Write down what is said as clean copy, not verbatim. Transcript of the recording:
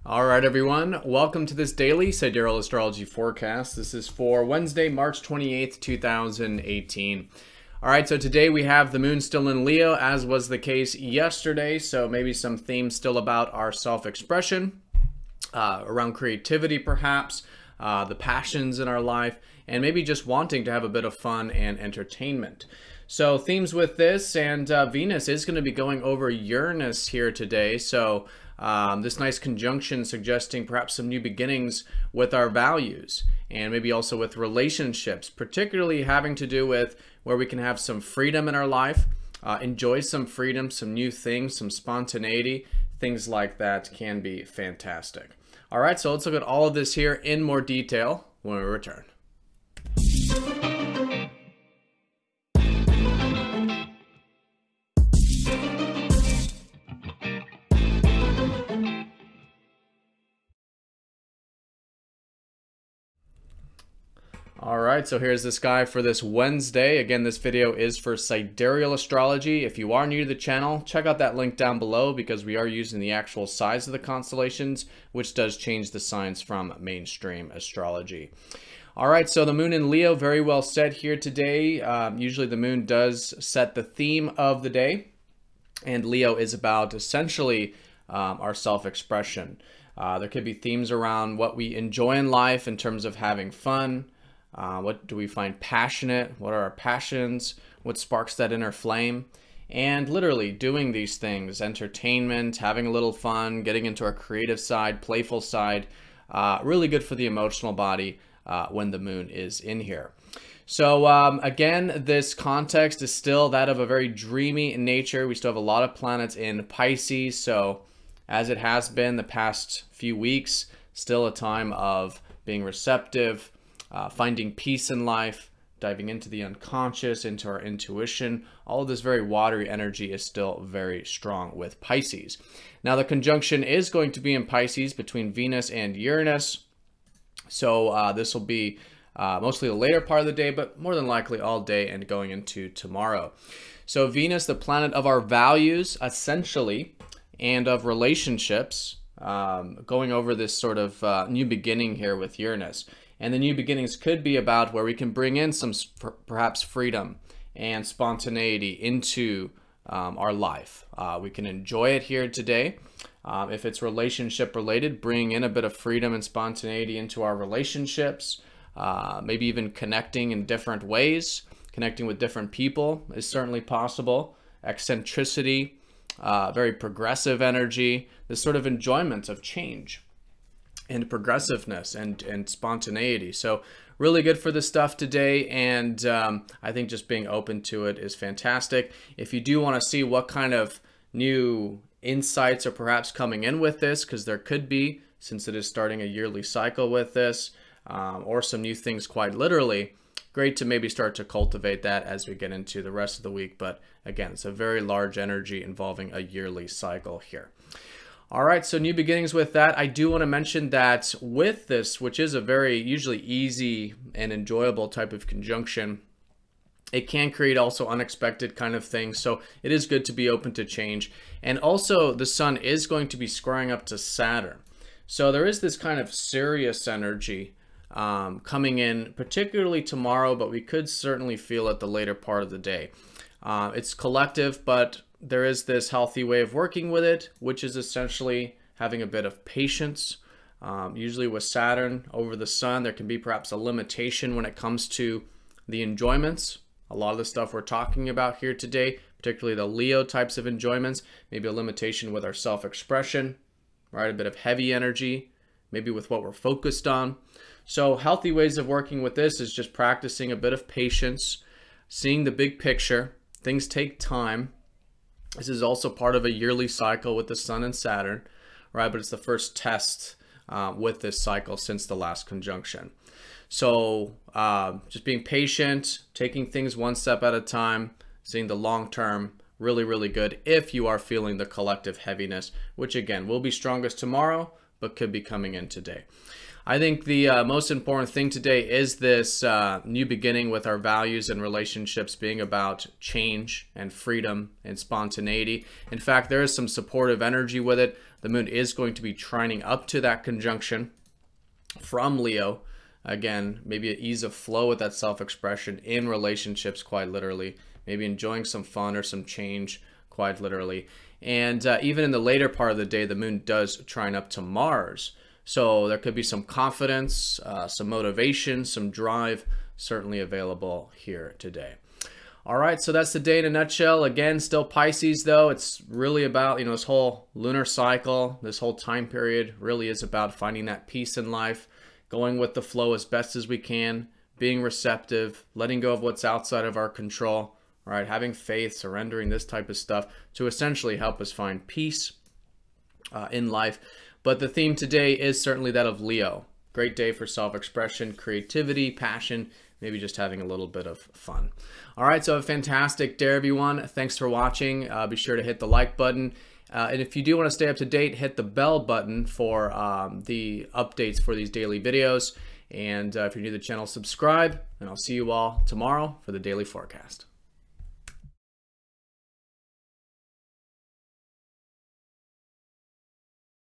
All right, everyone. Welcome to this daily Sidereal Astrology forecast. This is for Wednesday, March 28th, 2018. All right, so today we have the moon still in Leo, as was the case yesterday. So maybe some themes still about our self-expression, around creativity perhaps, the passions in our life, and maybe just wanting to have a bit of fun and entertainment. So themes with this, and Venus is going to be going over Uranus here today. So this nice conjunction suggesting perhaps some new beginnings with our values and maybe also with relationships, particularly having to do with where we can have some freedom in our life, enjoy some freedom, some new things, some spontaneity, things like that can be fantastic. All right, so let's look at all of this here in more detail when we return. All right, so here's this guy for this Wednesday. Again, this video is for Sidereal Astrology. If you are new to the channel, check out that link down below because we are using the actual size of the constellations, which does change the signs from mainstream astrology. All right, so the moon in Leo, very well set here today. Usually the moon does set the theme of the day, and Leo is about essentially our self-expression. There could be themes around what we enjoy in life in terms of having fun. What do we find passionate? What are our passions? What sparks that inner flame? And literally doing these things, entertainment, having a little fun, getting into our creative side, playful side, really good for the emotional body when the moon is in here. So again, this context is still that of a very dreamy nature. We still have a lot of planets in Pisces. So as it has been the past few weeks, still a time of being receptive, finding peace in life, diving into the unconscious, into our intuition. All of this very watery energy is still very strong with Pisces. Now the conjunction is going to be in Pisces between Venus and Uranus. So this will be mostly the later part of the day, but more than likely all day and going into tomorrow. So Venus, the planet of our values, essentially, and of relationships, going over this sort of new beginning here with Uranus. And the new beginnings could be about where we can bring in some perhaps freedom and spontaneity into our life. We can enjoy it here today. If it's relationship related, bring in a bit of freedom and spontaneity into our relationships. Maybe even connecting in different ways. Connecting with different people is certainly possible. Eccentricity, very progressive energy, this sort of enjoyment of change and progressiveness and spontaneity. So really good for this stuff today, and I think just being open to it is fantastic. If you do want to see what kind of new insights are perhaps coming in with this, because there could be, since it is starting a yearly cycle with this, or some new things quite literally, great to maybe start to cultivate that as we get into the rest of the week. But again, it's a very large energy involving a yearly cycle here. All right, so new beginnings with that. I do want to mention that with this, which is a very usually easy and enjoyable type of conjunction, it can create also unexpected kind of things. So it is good to be open to change. And also the sun is going to be squaring up to Saturn. So there is this kind of serious energy coming in, particularly tomorrow, but we could certainly feel it the later part of the day. It's collective, but there is this healthy way of working with it, which is essentially having a bit of patience. Usually with Saturn over the sun, there can be perhaps a limitation when it comes to the enjoyments. A lot of the stuff we're talking about here today, particularly the Leo types of enjoyments, maybe a limitation with our self-expression, right? A bit of heavy energy, maybe with what we're focused on. So healthy ways of working with this is just practicing a bit of patience, seeing the big picture. Things take time. This is also part of a yearly cycle with the Sun and Saturn, right? But it's the first test with this cycle since the last conjunction. So just being patient, taking things one step at a time, seeing the long term, really, really good if you are feeling the collective heaviness, which again will be strongest tomorrow, but could be coming in today. I think the most important thing today is this new beginning with our values and relationships being about change and freedom and spontaneity. In fact, there is some supportive energy with it. The moon is going to be trining up to that conjunction from Leo. Again, maybe an ease of flow with that self-expression in relationships, quite literally. Maybe enjoying some fun or some change, quite literally. And even in the later part of the day, the moon does trine up to Mars. So there could be some confidence, some motivation, some drive, certainly available here today. All right, so that's the day in a nutshell. Again, still Pisces, though. It's really about, this whole lunar cycle, this whole time period really is about finding that peace in life, going with the flow as best as we can, being receptive, letting go of what's outside of our control, right? Having faith, surrendering, this type of stuff to essentially help us find peace in life. But the theme today is certainly that of Leo. Great day for self-expression, creativity, passion, maybe just having a little bit of fun. All right, so a fantastic day, everyone. Thanks for watching. Be sure to hit the like button. And if you do want to stay up to date, hit the bell button for the updates for these daily videos. And if you're new to the channel, subscribe. And I'll see you all tomorrow for the daily forecast.